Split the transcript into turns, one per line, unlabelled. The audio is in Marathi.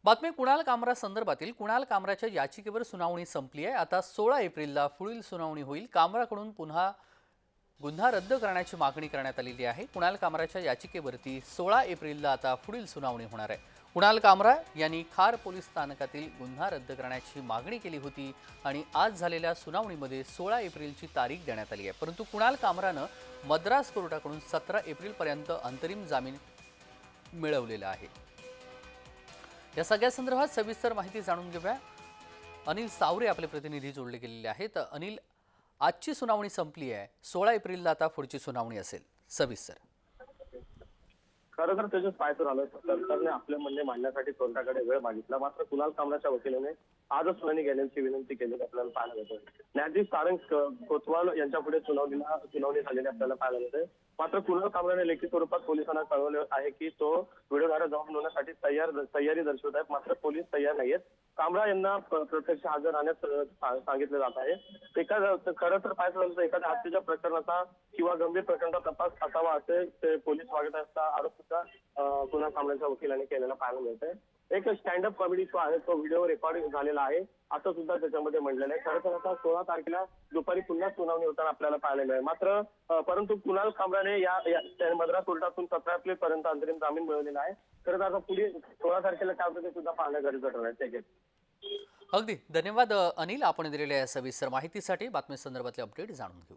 बातमी कुणाल कामरा संदर्भातील कुणाल कामराच्या याचिकेवर सुनावणी संपली आहे। आता 16 एप्रिलला पुढील सुनावणी होईल। कामराकडून पुन्हा गुन्हा रद्द करण्याची मागणी करण्यात आलेली आहे। कुणाल कामराच्या याचिकेवरती 16 एप्रिलला आता पुढील सुनावणी होणार आहे। कुणाल कामरा यांनी खार पोलीस स्थानकातील गुन्हा रद्द करण्याची मागणी केली होती आणि आज झालेल्या सुनावणीमध्ये 16 एप्रिलची तारीख देण्यात आली आहे। परंतु कुणाल कामरानं मद्रास कोर्टाकडून 17 एप्रिलपर्यंत अंतरिम जामीन मिळवलेला आहे। या सगळ्या संदर्भात सविस्तर माहिती जाणून घेऊया। अनिल सावरे आपले प्रतिनिधी जोडले गेलेले आहेत। अनिल, आजची सुनावणी संपली आहे, 16 एप्रिलला आता पुढची सुनावणी असेल, सविस्तर।
खरं तर त्याच्याच पायथून आलं सरकारने आपले म्हणणे मांडण्यासाठी कोर्टाकडे वेळ मागितला, मात्र कुणाल कामराच्या वकिलाने आजच सुनावणी घेण्याची विनंती केली आपल्याला पाहायला मिळते। न्यायाधीश सारंग कोतवाल यांच्या पुढे सुनावणी झालेली आपल्याला पाहायला मिळते। मात्र कुणाल कामराने लेखी स्वरूपात पोलिसांना कळवले आहे की तो व्हिडिओद्वारे जबाब नोंदवण्यासाठी तयारी दर्शवत आहे, मात्र पोलीस तयार नाहीयेत। कामरा यांना प्रत्यक्ष हजर राहण्यास सांगितले जात आहे। खरं तर पाहायचं एखाद्या हत्येच्या प्रकरणाचा किंवा गंभीर प्रकरणाचा तपास असावा असे ते पोलीस वागत असता आरोप सुद्धा कुणाल कामराच्या वकिलांनी केलेला पाहायला मिळतंय। एक स्टँडअप कॉमेडी शो आहे, तो व्हिडिओ रेकॉर्ड झालेला आहे असं सुद्धा त्याच्यामध्ये म्हटलेलं आहे। खरं तर आता 16 तारखेला दुपारी पुन्हा सुनावणी होताना आपल्याला पाहायला मिळेल। मात्र परंतु कुणाल कामराने या मद्रास कोर्टातून 17 एप्रिल पर्यंत अंतरिम जामीन मिळवलेला आहे। खरं तर आता पुढे 16 तारखेला काय होतं ते सुद्धा पाहणं गरजेचं ठरणार आहे।
अगदी धन्यवाद अनिल, आपण दिलेल्या या सविस्तर माहितीसाठी। बातमी संदर्भातले अपडेट जाणून घेऊ।